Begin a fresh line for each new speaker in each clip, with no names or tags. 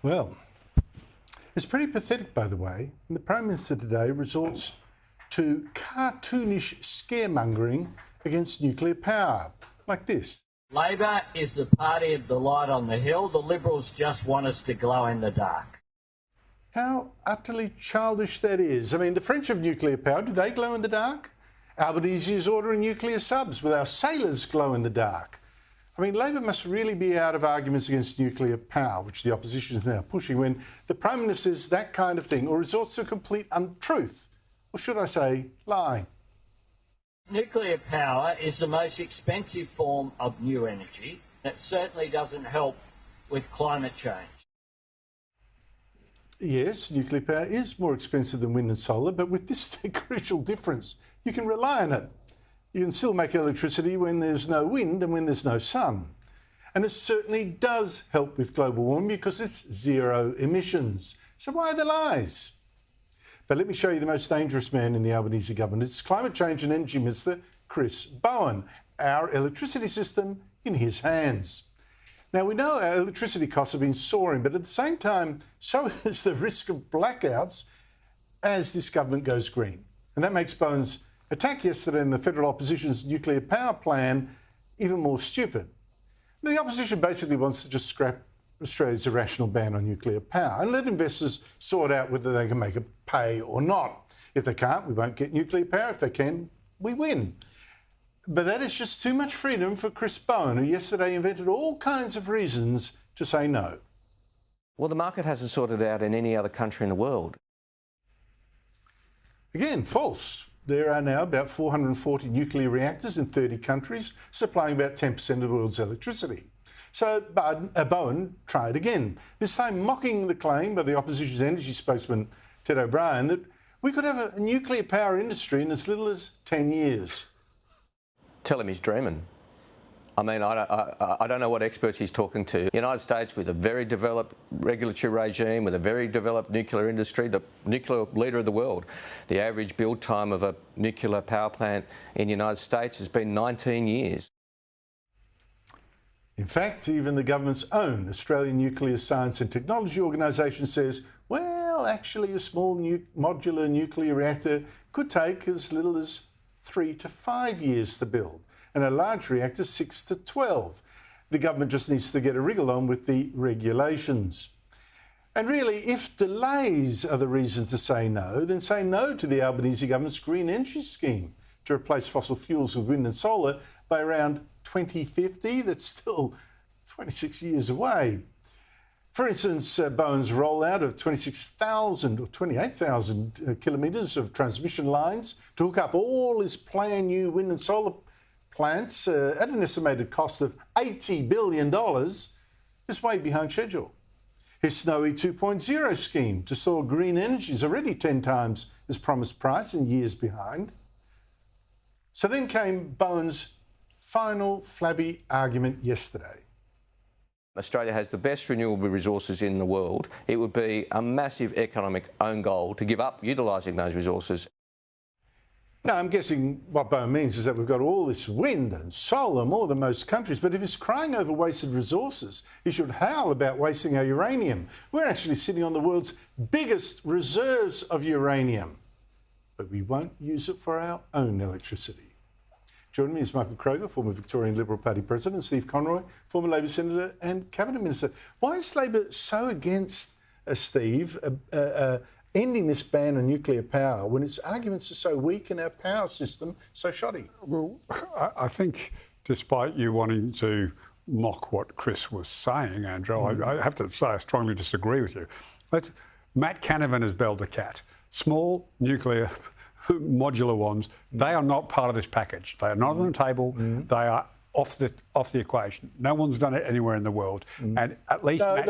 Well, it's pretty pathetic, by the way. And the Prime Minister today resorts to cartoonish scaremongering against nuclear power, like this.
Labor is the party of the light on the hill. The Liberals just want us to glow in the dark.
How utterly childish that is. I mean, the French have nuclear power. Do they glow in the dark? Albanese is ordering nuclear subs with our sailors glow in the dark. I mean, Labor must really be out of arguments against nuclear power, which the opposition is now pushing, when the Prime Minister says that kind of thing or resorts to a complete untruth, or should I say, lie.
Nuclear power is the most expensive form of new energy. That certainly doesn't help with climate change.
Yes, nuclear power is more expensive than wind and solar, but with this crucial difference, you can rely on it. You can still make electricity when there's no wind and when there's no sun. And it certainly does help with global warming because it's zero emissions. So why the lies? But let me show you the most dangerous man in the Albanese government. It's Climate Change and Energy Minister Chris Bowen. Our electricity system in his hands. Now, we know our electricity costs have been soaring, but at the same time, so is the risk of blackouts as this government goes green. And that makes Bowen's attack yesterday in the federal opposition's nuclear power plan even more stupid. The opposition basically wants to just scrap Australia's irrational ban on nuclear power and let investors sort out whether they can make it pay or not. If they can't, we won't get nuclear power. If they can, we win. But that is just too much freedom for Chris Bowen, who yesterday invented all kinds of reasons to say no.
Well, the market hasn't sorted out in any other country in the world. Again,
false. There are now about 440 nuclear reactors in 30 countries, supplying about 10% of the world's electricity. So Bowen tried again, this time mocking the claim by the opposition's energy spokesman, Ted O'Brien, that we could have a nuclear power industry in as little as 10 years.
Tell him he's dreaming. I mean, I don't know what experts he's talking to. The United States, with a very developed regulatory regime, with a very developed nuclear industry, the nuclear leader of the world. The average build time of a nuclear power plant in the United States has been 19 years.
In fact, even the government's own Australian Nuclear Science and Technology Organisation says, well, actually a small modular nuclear reactor could take as little as 3 to 5 years to build, and a large reactor 6 to 12. The government just needs to get a wriggle on with the regulations. And really, if delays are the reason to say no, then say no to the Albanese government's green energy scheme to replace fossil fuels with wind and solar by around 2050. That's still 26 years away. For instance, Bowen's rollout of 26,000 or 28,000 kilometres of transmission lines to hook up all his planned new wind and solar plants at an estimated cost of $80 billion is way behind schedule. His Snowy 2.0 scheme to store green energy is already 10 times his promised price and years behind. So then came Bowen's final flabby argument yesterday.
Australia has the best renewable resources in the world. It would be a massive economic own goal to give up utilising those resources.
Now, I'm guessing what Bowen means is that we've got all this wind and solar, more than most countries, but if he's crying over wasted resources, he should howl about wasting our uranium. We're actually sitting on the world's biggest reserves of uranium, but we won't use it for our own electricity. Joining me is Michael Kroger, former Victorian Liberal Party President, Steve Conroy, former Labor Senator and Cabinet Minister. Why is Labor so against, Steve, ending this ban on nuclear power when its arguments are so weak and our power system so shoddy?
Well, I think despite you wanting to mock what Chris was saying, Andrew, I have to say I strongly disagree with you. Matt Canavan has belled the cat. Small nuclear modular ones, they are not part of this package. They are not on the table. They are off the equation. No one's done it anywhere in the world. And at least Matt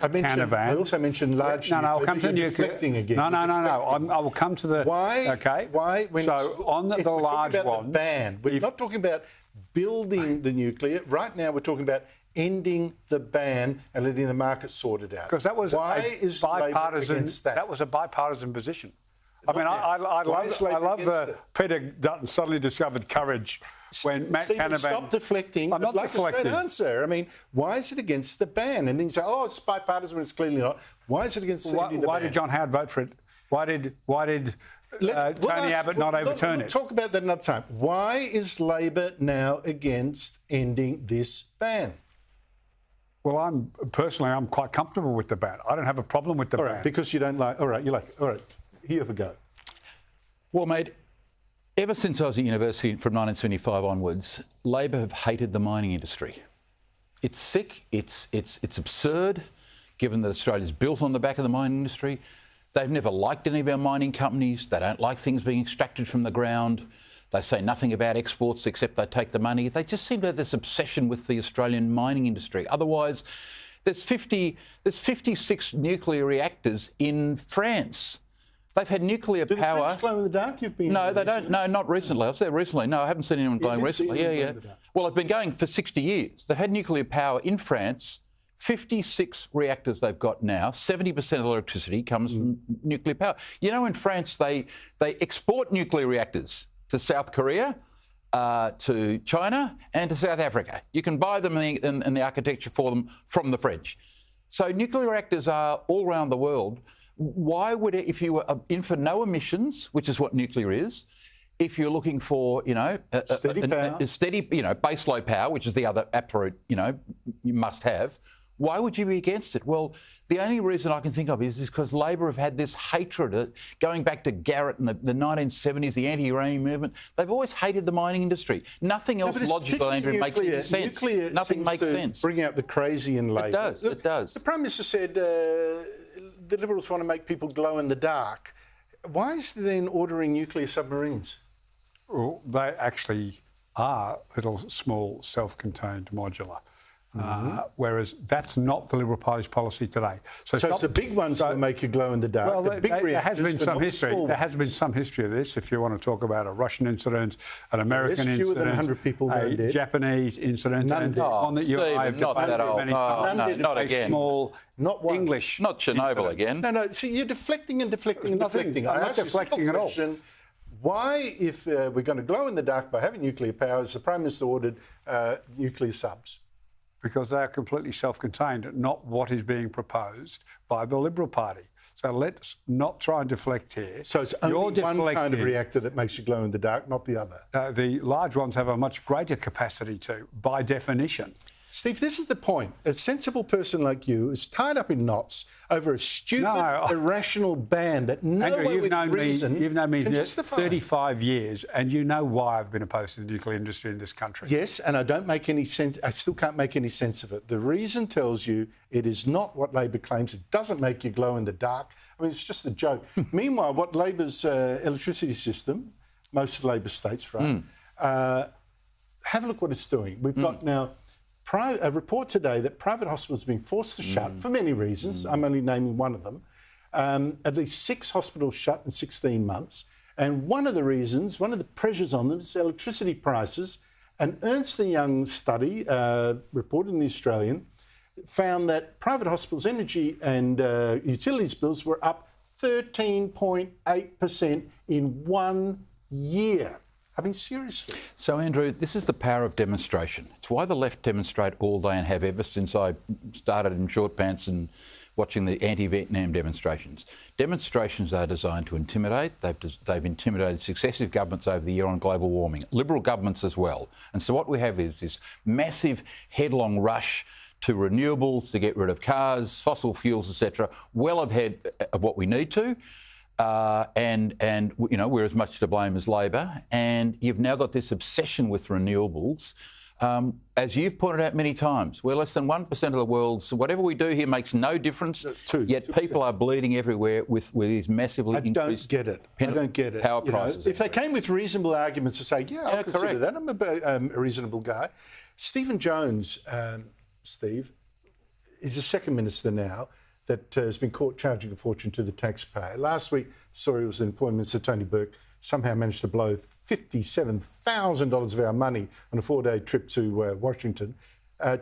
Canavan.
I also mentioned large nuclear.
I'll come to nuclear.
Again.
No. I will come to the...
Why?
Okay.
Why?
So on the large ones...
The ban. We're not talking about building the nuclear. Right now we're talking about ending the ban and letting the market sort it out.
Because that was
Why is Labor against that?
That was a bipartisan position. I mean, I love Peter Dutton suddenly discovered courage when Matt
Stephen,
Canavan...
stop deflecting.
I'm not deflecting.
A straight answer. I mean, why is it against the ban? And then you say, oh, it's bipartisan when it's clearly not. Why is it against the ban?
Why did John Howard vote for it? Why did Tony Abbott not overturn it?
Talk about that another time. Why is Labor now against ending this ban?
Well, I'm quite comfortable with the ban. I don't have a problem with the ban.
All right, because you don't like... All right, you like... All right, here we go.
Well, mate, ever since I was at university from 1975 onwards, Labor have hated the mining industry. It's sick, it's absurd, given that Australia's built on the back of the mining industry. They've never liked any of our mining companies. They don't like things being extracted from the ground. They say nothing about exports except they take the money. They just seem to have this obsession with the Australian mining industry. Otherwise, there's 56 nuclear reactors in France. They've had nuclear power.
Do the French glow in the dark? You've been...
No, they don't. No, not recently. I was there recently. No, I haven't seen anyone glowing recently. Yeah. Well, it's been going for 60 years. They've had nuclear power in France. 56 reactors they've got now. 70% of the electricity comes from nuclear power. You know, in France, they export nuclear reactors to South Korea, to China and to South Africa. You can buy them in the architecture for them from the French. So nuclear reactors are all around the world. Why would it, if you were in for no emissions, which is what nuclear is, if you're looking for, steady, base load power, which is the other absolute, you must have, why would you be against it? Well, the only reason I can think of is because Labor have had this hatred, going back to Garrett in the 1970s, the anti-uranium movement. They've always hated the mining industry. Nothing else logical, Andrew, makes any sense. Nothing makes sense.
Bring out the crazy in Labor.
It does.
Look,
it does.
The Prime Minister said the Liberals want to make people glow in the dark. Why is he then ordering nuclear submarines?
Well, they actually are little, small, self-contained modular. Whereas that's not the Liberal Party's policy today.
So it's the big ones that make you glow in the dark.
Well,
the big
there has been some history.
There
has been some history of this. If you want to talk about a Russian incident, an American incident,
fewer than 100 people
a Japanese incident, and one that you and I have debated many times.
Not again.
Small,
not one.
English.
Not Chernobyl
incident.
again.
No. See, you're deflecting and deflecting and deflecting.
I'm not deflecting at all.
Why, if we're going to glow in the dark by having nuclear powers, the Prime Minister ordered nuclear subs?
Because they are completely self-contained, not what is being proposed by the Liberal Party. So let's not try and deflect here.
So it's only one kind of reactor that makes you glow in the dark, not the other?
The large ones have a much greater capacity to, by definition.
Steve, this is the point. A sensible person like you is tied up in knots over a stupid, irrational ban that
Andrew, you've known me
can justify.
35 years, and you know why I've been opposed to the nuclear industry in this country.
Yes, and I don't make any sense. I still can't make any sense of it. The reason tells you it is not what Labor claims. It doesn't make you glow in the dark. I mean, it's just a joke. Meanwhile, what Labor's electricity system, most of Labor states, right, have a look what it's doing. We've got now a report today that private hospitals are being forced to shut for many reasons. I'm only naming one of them. At least 6 hospitals shut in 16 months. And one of the reasons, one of the pressures on them is electricity prices. An Ernst & Young study reported in The Australian found that private hospitals' energy and utilities bills were up 13.8% in 1 year. I mean, seriously.
So, Andrew, this is the power of demonstration. It's why the left demonstrate all day and have ever since I started in short pants and watching the anti-Vietnam demonstrations. Demonstrations are designed to intimidate. They've intimidated successive governments over the year on global warming, Liberal governments as well. And so what we have is this massive headlong rush to renewables, to get rid of cars, fossil fuels, etc., well ahead of what we need to. And we're as much to blame as Labor. And you've now got this obsession with renewables. As you've pointed out many times, we're less than 1% of the world. So whatever we do here makes no difference. Yet 2%. People are bleeding everywhere with these massively increased power prices.
If they came with reasonable arguments to say, I'll consider that. I'm a reasonable guy. Stephen Jones, Steve, is the second minister now that has been caught charging a fortune to the taxpayer. Last week, the story was that Employment Minister Tony Burke somehow managed to blow $57,000 of our money on a 4-day trip to Washington.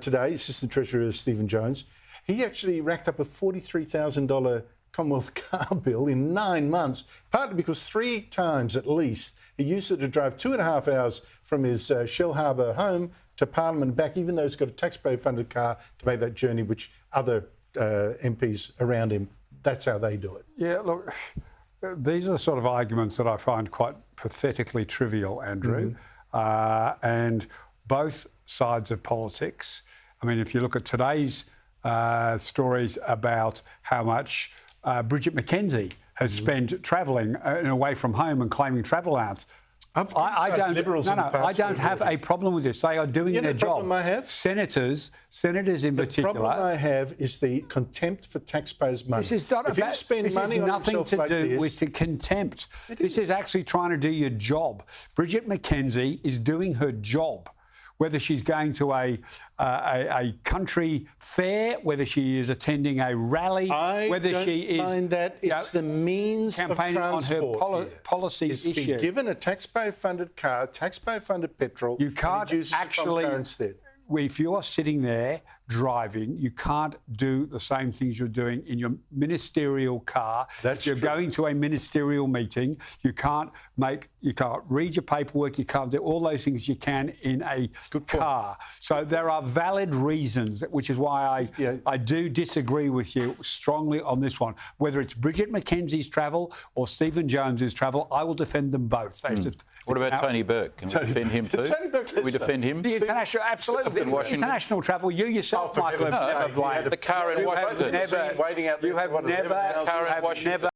Today, Assistant Treasurer Stephen Jones, he actually racked up a $43,000 Commonwealth car bill in 9 months, partly because 3 times at least he used it to drive 2.5 hours from his Shell Harbour home to Parliament and back, even though he's got a taxpayer-funded car to make that journey, which other MPs around him, that's how they do it.
Yeah, look, these are the sort of arguments that I find quite pathetically trivial, Andrew. And both sides of politics, I mean, if you look at today's stories about how much Bridget McKenzie has spent travelling away from home and claiming travel allowance. I don't have a problem with this. They are doing their job.
The problem I have?
Senators in particular.
The problem I have is the contempt for taxpayers' money.
This is not
if you spend money on
nothing to
like
do
this,
with the contempt. This is actually trying to do your job. Bridget McKenzie is doing her job. Whether she's going to a country fair, whether she is attending a rally, whether she is
find that it's the means
campaigning
of transport
on her policy issue.
Be given a taxpayer-funded car, taxpayer-funded petrol.
You can't actually. If you're sitting there driving, you can't do the same things you're doing in your ministerial car.
That's
If you're going to a ministerial meeting, you can't read your paperwork, you can't do all those things you can in a car. So there are valid reasons, which is why I do disagree with you strongly on this one. Whether it's Bridget McKenzie's travel or Stephen Jones's travel, I will defend them both.
What about Tony Burke? Can we defend him too?
Tony Burke,
Can we defend him?
The international, absolutely. International travel, you yourself, Michael, have never blamed.
The car in Washington.
waiting out there.
You have never